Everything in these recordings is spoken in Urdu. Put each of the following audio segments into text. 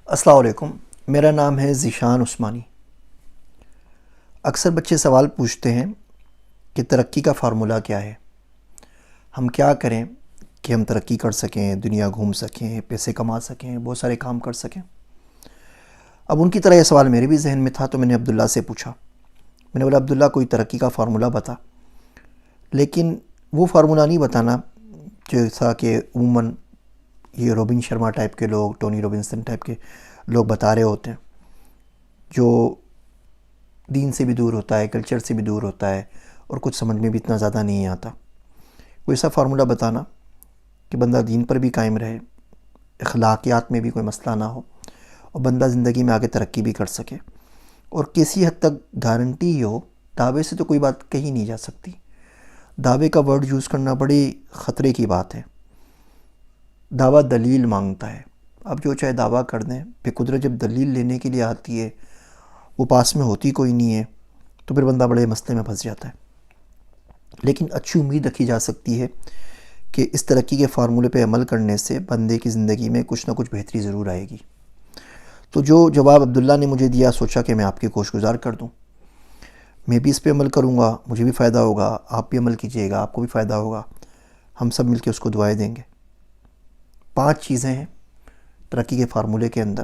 السلام علیکم، میرا نام ہے ذیشان عثمانی۔ اکثر بچے سوال پوچھتے ہیں کہ ترقی کا فارمولہ کیا ہے، ہم کیا کریں کہ ہم ترقی کر سکیں، دنیا گھوم سکیں، پیسے کما سکیں، بہت سارے کام کر سکیں۔ اب ان کی طرح یہ سوال میرے بھی ذہن میں تھا، تو میں نے عبداللہ سے پوچھا۔ میں نے بولا عبداللہ کوئی ترقی کا فارمولہ بتا، لیکن وہ فارمولہ نہیں بتانا جیسا کہ عموماً یہ روبن شرما ٹائپ کے لوگ، ٹونی روبنسن ٹائپ کے لوگ بتا رہے ہوتے ہیں، جو دین سے بھی دور ہوتا ہے، کلچر سے بھی دور ہوتا ہے، اور کچھ سمجھ میں بھی اتنا زیادہ نہیں آتا۔ کوئی ایسا فارمولہ بتانا کہ بندہ دین پر بھی قائم رہے، اخلاقیات میں بھی کوئی مسئلہ نہ ہو، اور بندہ زندگی میں آگے ترقی بھی کر سکے، اور کسی حد تک گارنٹی ہو۔ دعوے سے تو کوئی بات کہی نہیں جا سکتی، دعوے کا ورڈ یوز کرنا بڑی خطرے کی بات ہے۔ دعویٰ دلیل مانگتا ہے، اب جو چاہے دعویٰ کر دیں، پھر قدرت جب دلیل لینے کے لیے آتی ہے وہ پاس میں ہوتی کوئی نہیں ہے، تو پھر بندہ بڑے مسئلے میں پھنس جاتا ہے۔ لیکن اچھی امید رکھی جا سکتی ہے کہ اس ترقی کے فارمولے پہ عمل کرنے سے بندے کی زندگی میں کچھ نہ کچھ بہتری ضرور آئے گی۔ تو جو جواب عبداللہ نے مجھے دیا، سوچا کہ میں آپ کی گوش گزار کر دوں۔ میں بھی اس پہ عمل کروں گا، مجھے بھی فائدہ ہوگا، آپ بھی عمل کیجئے گا، آپ کو بھی فائدہ ہوگا، ہم سب مل کے اس کو دعائیں دیں گے۔ 5 چیزیں ہیں ترقی کے فارمولے کے اندر،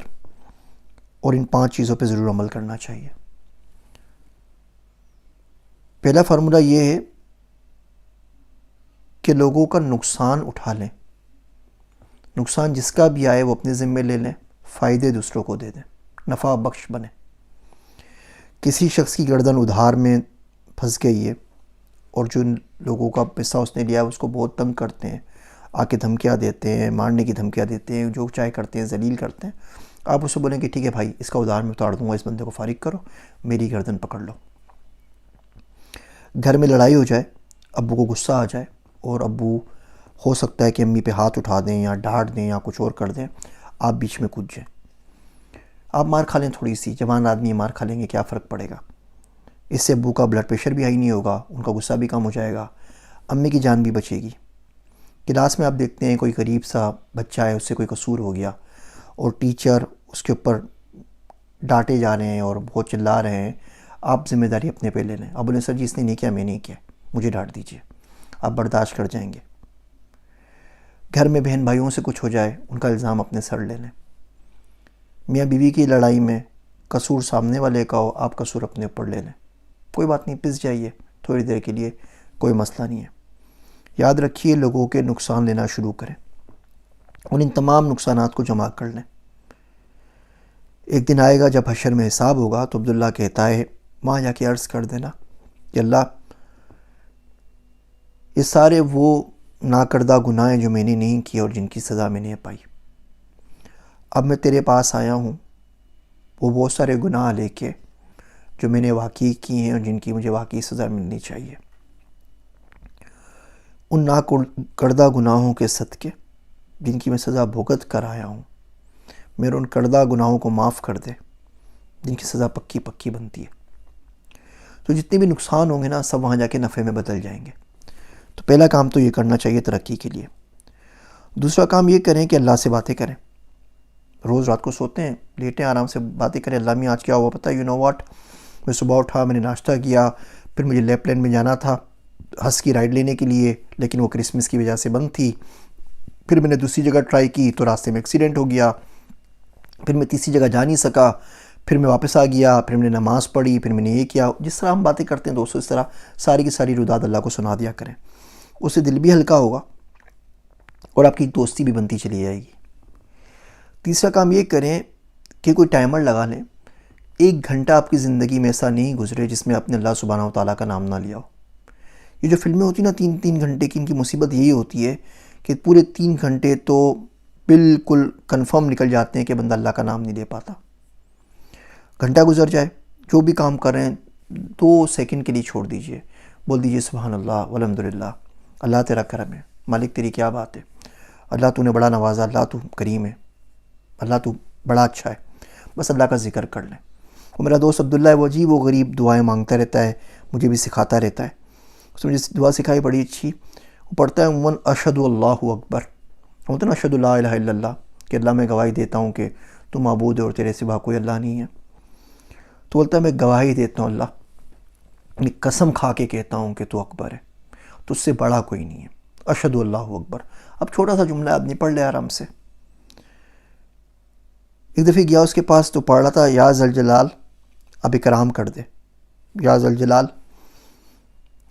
اور ان 5 چیزوں پہ ضرور عمل کرنا چاہیے۔ پہلا فارمولہ یہ ہے کہ لوگوں کا نقصان اٹھا لیں، نقصان جس کا بھی آئے وہ اپنے ذمے لے لیں، فائدے دوسروں کو دے دیں، نفع بخش بنیں۔ کسی شخص کی گردن ادھار میں پھنس گئی ہے، اور جو لوگوں کا پیسہ اس نے لیا ہے اس کو بہت تنگ کرتے ہیں، آ کے دھمکیاں دیتے ہیں، مارنے کی دھمکیاں دیتے ہیں، جو چاہے کرتے ہیں، ذلیل کرتے ہیں۔ آپ اسے بولیں کہ ٹھیک ہے بھائی، اس کا ادھار میں اتار دوں گا، اس بندے کو فارغ کرو، میری گردن پکڑ لو۔ گھر میں لڑائی ہو جائے، ابو کو غصہ آ جائے، اور ابو ہو سکتا ہے کہ امی پہ ہاتھ اٹھا دیں یا ڈانٹ دیں یا کچھ اور کر دیں، آپ بیچ میں کود جائیں۔ آپ مار کھا لیں، تھوڑی سی، جوان آدمی مار کھا لیں گے، کیا فرق پڑے گا؟ اس سے ابو کا بلڈ پریشر بھی ہائی نہیں ہوگا، ان کا غصہ بھی کم ہو جائے گا، امی کی جان بھی بچے گی۔ کلاس میں آپ دیکھتے ہیں کوئی غریب سا بچہ ہے، اس سے کوئی قصور ہو گیا، اور ٹیچر اس کے اوپر ڈانٹے جا رہے ہیں اور بہت چلا رہے ہیں، آپ ذمہ داری اپنے پہ لے لیں۔ اب بولیں سر جی اس نے نہیں کیا، میں نہیں کیا، مجھے ڈانٹ دیجیے، آپ برداشت کر جائیں گے۔ گھر میں بہن بھائیوں سے کچھ ہو جائے، ان کا الزام اپنے سر لے لیں۔ میاں بیوی کی لڑائی میں قصور سامنے والے کا ہو، آپ قصور اپنے اوپر لے لیں، کوئی بات نہیں، پس جائیے تھوڑی دیر کے لیے، کوئی مسئلہ نہیں ہے۔ یاد رکھیے، لوگوں کے نقصان لینا شروع کریں، اور ان تمام نقصانات کو جمع کر لیں۔ ایک دن آئے گا جب حشر میں حساب ہوگا، تو عبداللہ کہتا ہے وہاں جا کے عرض کر دینا کہ اللہ، یہ سارے وہ ناکردہ گناہ ہیں جو میں نے نہیں کیے اور جن کی سزا میں نے پائی، اب میں تیرے پاس آیا ہوں وہ بہت سارے گناہ لے کے جو میں نے واقعی کیے ہیں اور جن کی مجھے واقعی سزا ملنی چاہیے۔ ان ناکردہ گناہوں کے صدقے جن کی میں سزا بھگت کر آیا ہوں، میرے ان کردہ گناہوں کو معاف کر دے جن کی سزا پکی پکی بنتی ہے۔ تو جتنے بھی نقصان ہوں گے نا، سب وہاں جا کے نفع میں بدل جائیں گے۔ تو پہلا کام تو یہ کرنا چاہیے ترقی کے لیے۔ دوسرا کام یہ کریں کہ اللہ سے باتیں کریں۔ روز رات کو سوتے ہیں، لیٹیں، آرام سے باتیں کریں، اللہ میں آج کیا ہوا پتہ ہے، یو نو واٹ، میں صبح اٹھا، میں نے ناشتہ کیا، پھر مجھے لیپ لین میں جانا تھا ہس کی رائڈ لینے کے لیے، لیکن وہ کرسمس کی وجہ سے بند تھی، پھر میں نے دوسری جگہ ٹرائی کی تو راستے میں ایکسیڈنٹ ہو گیا، پھر میں تیسری جگہ جا نہیں سکا، پھر میں واپس آ گیا، پھر میں نے نماز پڑھی، پھر میں نے یہ کیا۔ جس طرح ہم باتیں کرتے ہیں دوستوں، اس طرح ساری کی ساری روداد اللہ کو سنا دیا کریں، اس سے دل بھی ہلکا ہوگا اور آپ کی دوستی بھی بنتی چلی جائے گی۔ تیسرا کام یہ کریں کہ کوئی ٹائمر لگا لیں، 1 گھنٹہ آپ کی زندگی میں ایسا نہیں گزرے جس میں آپ نے اللہ سبحانہ و تعالیٰ کا نام نہ لیا ہو۔ یہ جو فلمیں ہوتی ہیں نا 3 گھنٹے کی، ان کی مصیبت یہی ہوتی ہے کہ پورے 3 گھنٹے تو بالکل کنفرم نکل جاتے ہیں کہ بندہ اللہ کا نام نہیں لے پاتا۔ گھنٹہ گزر جائے، جو بھی کام کر رہے ہیں 2 سیکنڈ کے لیے چھوڑ دیجئے، بول دیجئے سبحان اللہ والحمدللہ، اللہ تیرا کرم ہے، مالک تیری کیا بات ہے، اللہ تو نے بڑا نوازا، اللہ تو کریم ہے، اللہ تو بڑا اچھا ہے، بس اللہ کا ذکر کر لیں۔ وہ میرا دوست عبداللہ ہے، وہ عجیب و غریب دعائیں مانگتا رہتا ہے، مجھے بھی سکھاتا رہتا ہے۔ اس نے مجھے دعا سکھائی بڑی اچھی، وہ پڑھتا ہے عموماً اشہد اللہ اکبر، ہوتا ہے نا اشہد لا الہ الا اللہ، کہ اللہ میں گواہی دیتا ہوں کہ تو معبود ہے اور تیرے سوا کوئی اللہ نہیں ہے. تو بولتا ہے میں گواہی دیتا ہوں اللہ، میں قسم کھا کے کہتا ہوں کہ تو اکبر ہے، تو اس سے بڑا کوئی نہیں ہے. اشہد اللہ اکبر. اب چھوٹا سا جملہ آدمی پڑھ لے آرام سے. ایک دفعہ گیا اس کے پاس تو پڑھ رہا تھا یا ذوالجلال اب اکرام کر دے، یا ذوالجلال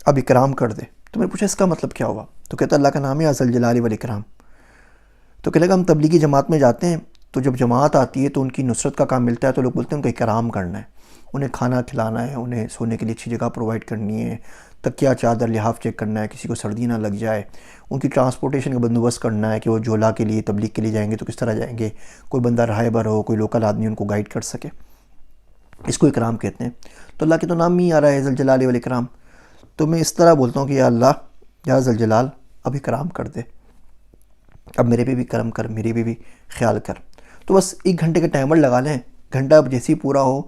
اب اکرام کر دے. تو میں نے پوچھا اس کا مطلب کیا ہوا؟ تو کہتا اللہ کا نام ہے یا ذوالجلال والاکرام. تو کہنے لگا ہم تبلیغی جماعت میں جاتے ہیں تو جب جماعت آتی ہے تو ان کی نصرت کا کام ملتا ہے تو لوگ بولتے ہیں ان کا اکرام کرنا ہے، انہیں کھانا کھلانا ہے، انہیں سونے کے لیے اچھی جگہ پرووائڈ کرنی ہے، تکیہ چادر لحاف چیک کرنا ہے، کسی کو سردی نہ لگ جائے، ان کی ٹرانسپورٹیشن کا بندوبست کرنا ہے کہ وہ جولا کے لیے تبلیغ کے لیے جائیں گے تو کس طرح جائیں گے، کوئی بندہ راہبر ہو، کوئی لوکل آدمی ان کو گائیڈ کر سکے. اس کو اکرام کہتے ہیں. تو اللہ کے تو نام ہی آ رہا ہے ذوالجلال والاکرام. تو میں اس طرح بولتا ہوں کہ یا اللہ یا ذوالجلال اب اکرام کر دے، اب میرے پہ بھی کرم کر، میرے پہ بھی خیال کر. تو بس 1 گھنٹے کا ٹائمر لگا لیں، گھنٹہ اب جیسے ہی پورا ہو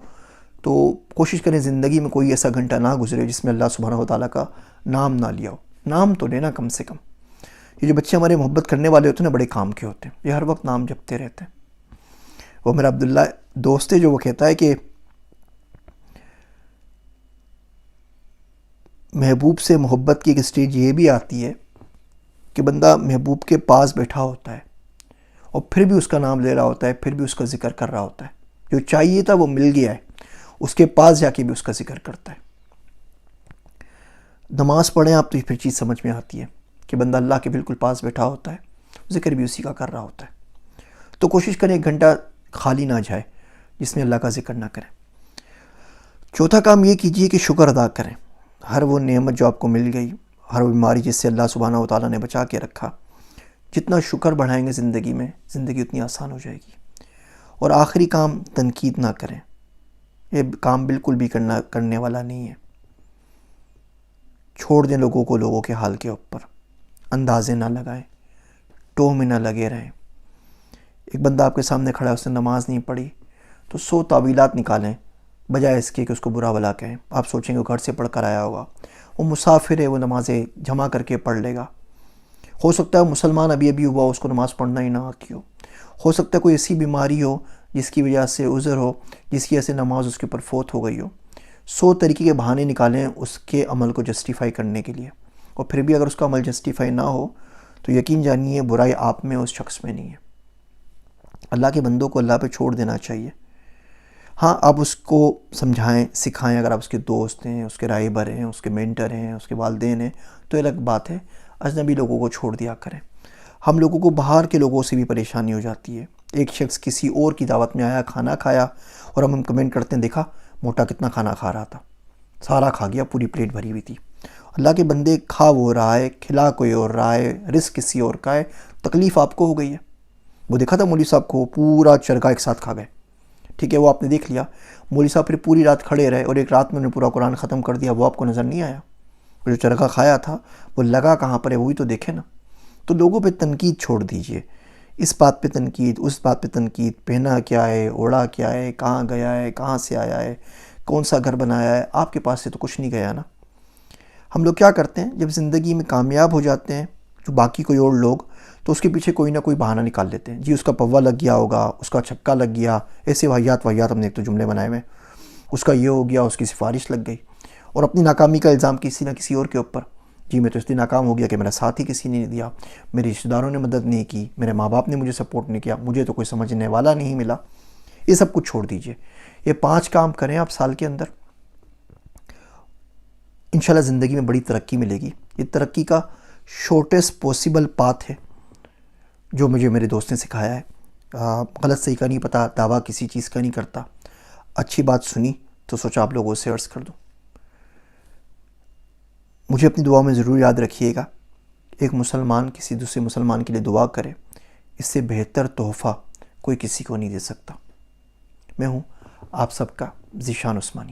تو کوشش کریں زندگی میں کوئی ایسا گھنٹہ نہ گزرے جس میں اللہ سبحانہ وتعالیٰ کا نام نہ لیا ہو. نام تو لینا کم سے کم. یہ جو بچے ہمارے محبت کرنے والے ہوتے ہیں نا بڑے کام کے ہوتے ہیں، یہ ہر وقت نام جپتے رہتے ہیں. وہ میرا عبداللہ دوست ہے جو وہ کہتا ہے کہ محبوب سے محبت کی ایک سٹیج یہ بھی آتی ہے کہ بندہ محبوب کے پاس بیٹھا ہوتا ہے اور پھر بھی اس کا نام لے رہا ہوتا ہے، پھر بھی اس کا ذکر کر رہا ہوتا ہے. جو چاہیے تھا وہ مل گیا ہے، اس کے پاس جا کے بھی اس کا ذکر کرتا ہے. نماز پڑھیں آپ تو یہ پھر چیز سمجھ میں آتی ہے کہ بندہ اللہ کے بالکل پاس بیٹھا ہوتا ہے، ذکر بھی اسی کا کر رہا ہوتا ہے. تو کوشش کریں 1 گھنٹہ خالی نہ جائے جس میں اللہ کا ذکر نہ کریں. چوتھا کام یہ کیجئے کہ شکر ادا کریں. ہر وہ نعمت جو آپ کو مل گئی، ہر وہ بیماری جس سے اللہ سبحانہ وتعالیٰ نے بچا کے رکھا، جتنا شکر بڑھائیں گے زندگی میں، زندگی اتنی آسان ہو جائے گی. اور آخری کام تنقید نہ کریں. یہ کام بالکل بھی کرنے والا نہیں ہے. چھوڑ دیں لوگوں کو لوگوں کے حال کے اوپر، اندازے نہ لگائیں، ٹوہ میں نہ لگے رہیں. ایک بندہ آپ کے سامنے کھڑا ہے، اس نے نماز نہیں پڑھی تو 100 تعویلات نکالیں بجائے اس کے کہ اس کو برا بھلا کہیں. آپ سوچیں گے وہ گھر سے پڑھ کر آیا ہوگا، وہ مسافر ہے، وہ نمازیں جمع کر کے پڑھ لے گا. ہو سکتا ہے مسلمان ابھی ہوا، اس کو نماز پڑھنا ہی نہ آتی ہو سکتا ہے کوئی ایسی بیماری ہو جس کی وجہ سے عذر ہو، جس کی وجہ سے نماز اس کے اوپر فوت ہو گئی ہو. 100 طریقے کے بہانے نکالیں اس کے عمل کو جسٹیفائی کرنے کے لیے، اور پھر بھی اگر اس کا عمل جسٹیفائی نہ ہو تو یقین جانیے برائی آپ میں اس شخص میں نہیں ہے. اللہ کے بندوں کو اللہ پہ چھوڑ دینا چاہیے. ہاں آپ اس کو سمجھائیں، سکھائیں، اگر آپ اس کے دوست ہیں، اس کے راہبر ہیں، اس کے مینٹر ہیں، اس کے والدین ہیں تو الگ بات ہے. اجنبی لوگوں کو چھوڑ دیا کریں. ہم لوگوں کو باہر کے لوگوں سے بھی پریشانی ہو جاتی ہے. ایک شخص کسی اور کی دعوت میں آیا، کھانا کھایا، اور ہم کمنٹ کرتے ہیں دیکھا موٹا کتنا کھانا کھا رہا تھا، سارا کھا گیا، پوری پلیٹ بھری ہوئی تھی. اللہ کے بندے، کھا وہ رہا ہے، کھلا کوئی اور رہا ہے، رزق کسی اور کا ہے، تکلیف آپ کو ہو گئی ہے. وہ دیکھا تھا مولوی صاحب کو پورا چرگا ایک ساتھ کھا گئے، ٹھیک ہے، وہ آپ نے دیکھ لیا. مولوی صاحب پھر پوری رات کھڑے رہے اور ایک رات میں انہوں نے پورا قرآن ختم کر دیا، وہ آپ کو نظر نہیں آیا. جو چرگا کھایا تھا وہ لگا کہاں پر ہے، وہی تو دیکھے نا. تو لوگوں پہ تنقید چھوڑ دیجئے. اس بات پہ تنقید، اس بات پہ تنقید، پہنا کیا ہے، اوڑا کیا ہے، کہاں گیا ہے، کہاں سے آیا ہے، کون سا گھر بنایا ہے. آپ کے پاس سے تو کچھ نہیں گیا نا. ہم لوگ کیا کرتے ہیں جب زندگی میں کامیاب ہو جاتے ہیں جو باقی کوئی اور لوگ، تو اس کے پیچھے کوئی نہ کوئی بہانہ نکال لیتے ہیں. جی اس کا پوا لگ گیا ہوگا، اس کا چھکا لگ گیا، ایسے واہیات ہم نے ایک تو جملے بنائے ہوئے. اس کا یہ ہو گیا، اس کی سفارش لگ گئی، اور اپنی ناکامی کا الزام کسی نہ کسی اور کے اوپر. جی میں تو اس لیے ناکام ہو گیا کہ میرا ساتھ ہی کسی نے نہیں دیا، میرے رشتہ داروں نے مدد نہیں کی، میرے ماں باپ نے مجھے سپورٹ نہیں کیا، مجھے تو کوئی سمجھنے والا نہیں ملا. یہ سب کچھ چھوڑ دیجئے. یہ 5 کام کریں آپ سال کے اندر، انشاءاللہ زندگی میں بڑی ترقی ملے گی. یہ ترقی کا شارٹیسٹ پاسبل پاتھ ہے جو مجھے میرے دوست نے سکھایا ہے. غلط صحیح کا نہیں پتہ، دعویٰ کسی چیز کا نہیں کرتا. اچھی بات سنی تو سوچا آپ لوگوں سے عرض کر دوں. مجھے اپنی دعا میں ضرور یاد رکھیے گا. ایک مسلمان کسی دوسرے مسلمان کے لیے دعا کرے، اس سے بہتر تحفہ کوئی کسی کو نہیں دے سکتا. میں ہوں آپ سب کا ذیشان عثمانی.